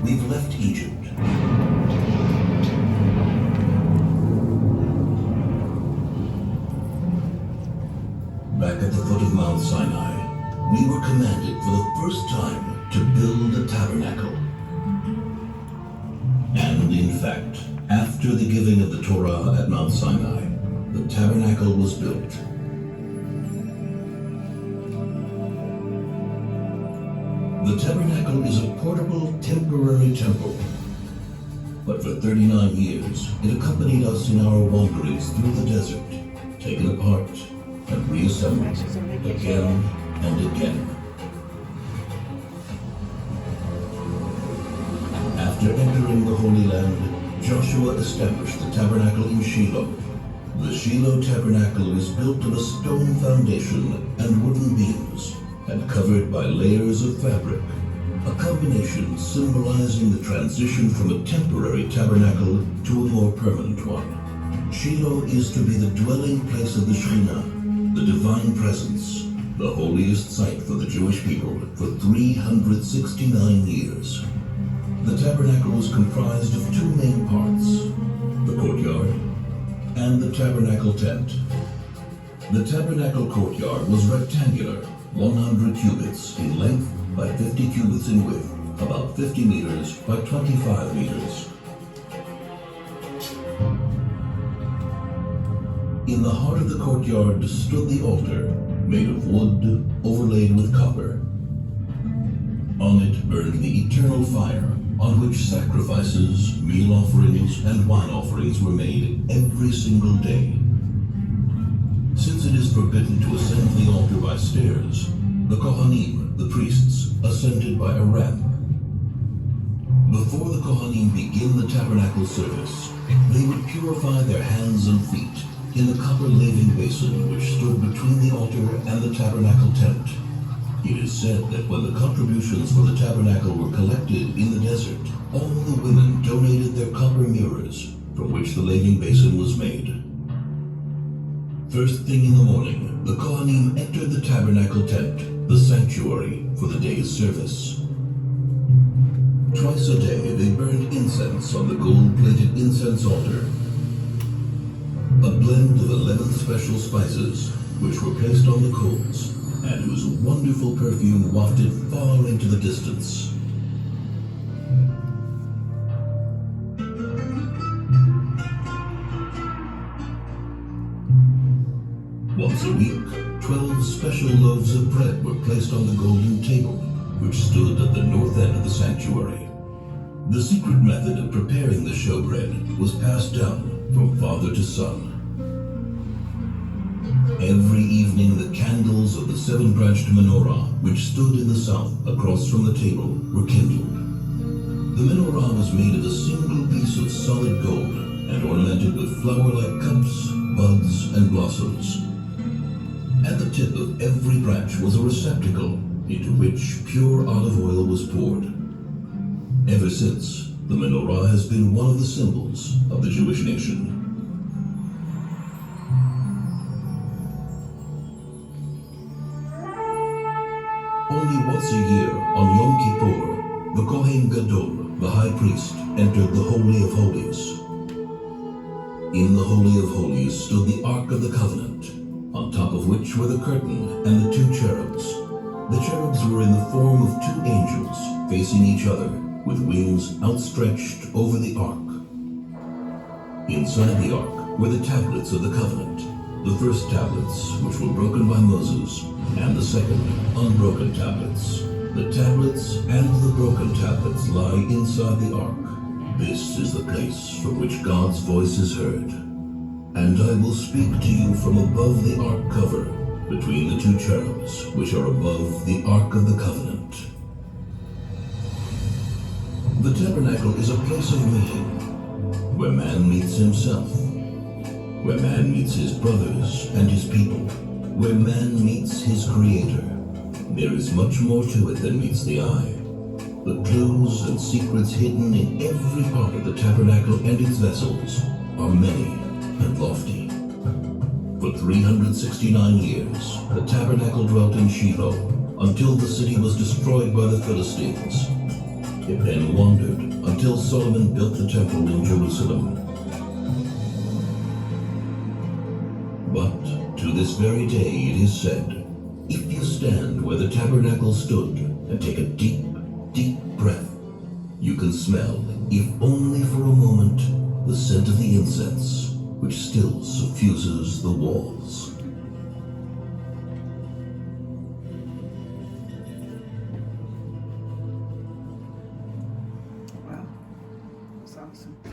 we've left Egypt. Back at the foot of Mount Sinai, we were commanded for the first time to build a tabernacle. And in fact, after the giving of the Torah at Mount Sinai, the tabernacle was built. The tabernacle is a portable, temporary temple. But for 39 years, it accompanied us in our wanderings through the desert, taken apart and reassembled again and again. After entering the Holy Land, Joshua established the tabernacle in Shiloh. The Shiloh tabernacle is built of a stone foundation and wooden beams, and covered by layers of fabric, a combination symbolizing the transition from a temporary tabernacle to a more permanent one. Shiloh is to be the dwelling place of the Shekhinah, the divine presence, the holiest site for the Jewish people for 369 years. The tabernacle was comprised of two main parts, the courtyard and the tabernacle tent. The tabernacle courtyard was rectangular, 100 cubits in length by 50 cubits in width, about 50 meters by 25 meters. In the heart of the courtyard stood the altar, made of wood overlaid with copper. On it burned the eternal fire, on which sacrifices, meal offerings, and wine offerings were made every single day. Since it is forbidden to ascend the altar by stairs, the Kohanim, the priests, ascended by a ramp. Before the Kohanim begin the tabernacle service, they would purify their hands and feet in the copper laving basin which stood between the altar and the tabernacle tent. It is said that when the contributions for the tabernacle were collected in the desert, all the women donated their copper mirrors from which the laving basin was made. First thing in the morning, the Kohanim entered the tabernacle tent, the sanctuary, for the day's service. Twice a day they burned incense on the gold-plated incense altar. A blend of 11 special spices, which were placed on the coals, and whose wonderful perfume wafted far into the distance. Once a week, 12 special loaves of bread were placed on the golden table, which stood at the north end of the sanctuary. The secret method of preparing the showbread was passed down from father to son. Every evening the candles of the seven-branched menorah, which stood in the south across from the table, were kindled. The menorah was made of a single piece of solid gold and ornamented with flower-like cups, buds, and blossoms. At the tip of every branch was a receptacle into which pure olive oil was poured. Ever since, the menorah has been one of the symbols of the Jewish nation. Only once a year, on Yom Kippur, the Kohen Gadol, the high priest, entered the Holy of Holies. In the Holy of Holies stood the Ark of the Covenant, on top of which were the curtain and the two cherubs. The cherubs were in the form of two angels, facing each other, with wings outstretched over the Ark. Inside the Ark were the tablets of the covenant, the first tablets, which were broken by Moses, and the second, unbroken tablets. The tablets and the broken tablets lie inside the Ark. This is the place from which God's voice is heard. And I will speak to you from above the Ark cover, between the two cherubs, which are above the Ark of the Covenant. The tabernacle is a place of meeting, where man meets himself, where man meets his brothers and his people, where man meets his Creator. There is much more to it than meets the eye. The clues and secrets hidden in every part of the tabernacle and its vessels are many and lofty. For 369 years, the tabernacle dwelt in Shiloh until the city was destroyed by the Philistines. it then wandered until Solomon built the temple in Jerusalem. But to this very day it is said, if you stand where the tabernacle stood and take a deep, deep breath, you can smell, if only for a moment, the scent of the incense which still suffuses the walls. Wow, that's awesome.